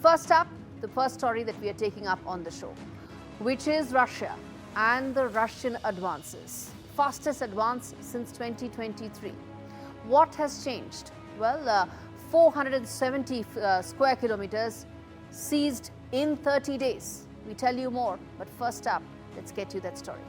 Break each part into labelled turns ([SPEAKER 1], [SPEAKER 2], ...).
[SPEAKER 1] First up, the first story that we are taking up on the show, which is Russia and the Russian advances. Fastest advance since 2023. What has changed? Well, 470 square kilometers seized in 30 days. We tell you more, but first up, let's get you that story.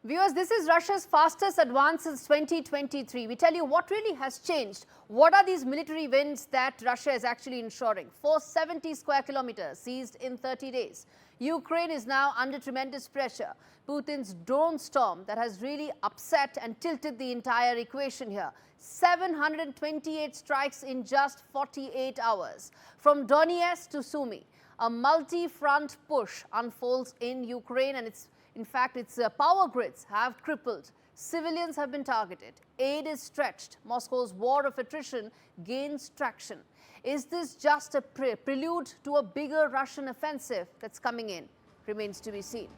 [SPEAKER 1] Viewers, this is Russia's fastest advance since 2023. We tell you what really has changed. What are these military wins that Russia is actually ensuring? 470 square kilometers seized in 30 days. Ukraine is now under tremendous pressure. Putin's drone storm that has really upset and tilted the entire equation here. 728 strikes in just 48 hours. From Donetsk to Sumy, a multi-front push unfolds in Ukraine, and in fact, its power grids have crippled. Civilians have been targeted. Aid is stretched. Moscow's war of attrition gains traction. Is this just a prelude to a bigger Russian offensive that's coming in? Remains to be seen.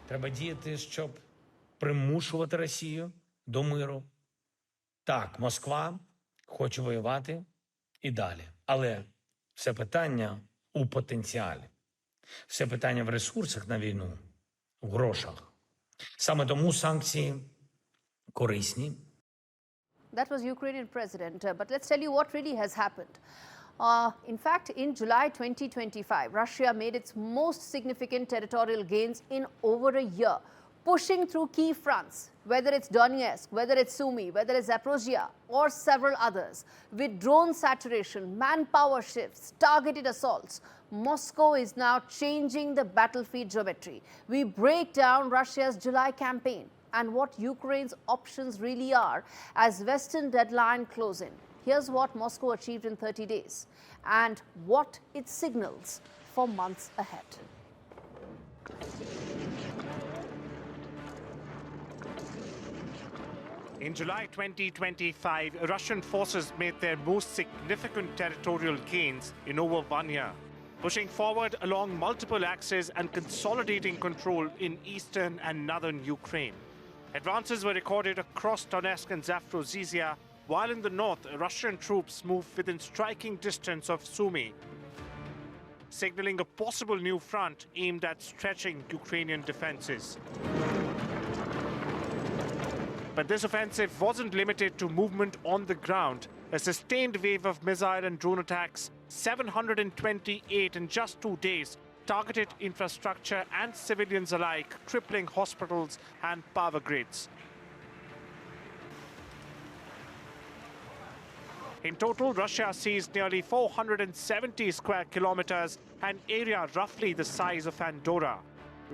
[SPEAKER 2] Треба діяти, щоб примушувати Росію до миру. Так, Москва хоче воювати і далі. Але все питання у потенціалі. Все питання в ресурсах на війну, в грошах. Саме тому санкції корисні.
[SPEAKER 1] That was Ukrainian president, but let's tell you what really has happened. In fact, in July 2025, Russia made its most significant territorial gains in over a year, pushing through key fronts, whether it's Donetsk, whether it's Sumy, whether it's Zaporozhye, or several others. With drone saturation, manpower shifts, targeted assaults, Moscow is now changing the battlefield geometry. We break down Russia's July campaign and what Ukraine's options really are as Western deadline close in. Here's what Moscow achieved in 30 days and what it signals for months ahead.
[SPEAKER 3] In July 2025, Russian forces made their most significant territorial gains in over 1 year, pushing forward along multiple axes and consolidating control in eastern and northern Ukraine. Advances were recorded across Donetsk and Zaporozhye, while in the north, Russian troops moved within striking distance of Sumy, signaling a possible new front aimed at stretching Ukrainian defenses. But this offensive wasn't limited to movement on the ground. A sustained wave of missile and drone attacks, 728 in just 2 days, targeted infrastructure and civilians alike, crippling hospitals and power grids. In total, Russia seized nearly 470 square kilometers, an area roughly the size of Andorra,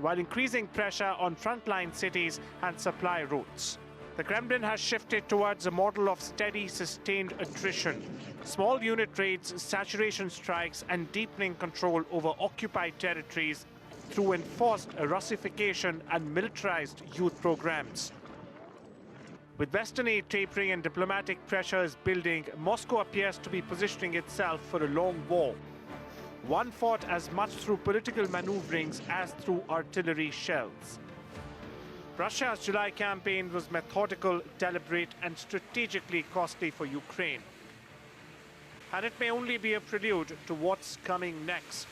[SPEAKER 3] while increasing pressure on frontline cities and supply routes. The Kremlin has shifted towards a model of steady, sustained attrition. Small unit raids, saturation strikes, and deepening control over occupied territories through enforced Russification and militarized youth programs. With Western aid tapering and diplomatic pressures building, Moscow appears to be positioning itself for a long war. One fought as much through political maneuverings as through artillery shells. Russia's July campaign was methodical, deliberate, and strategically costly for Ukraine. And it may only be a prelude to what's coming next.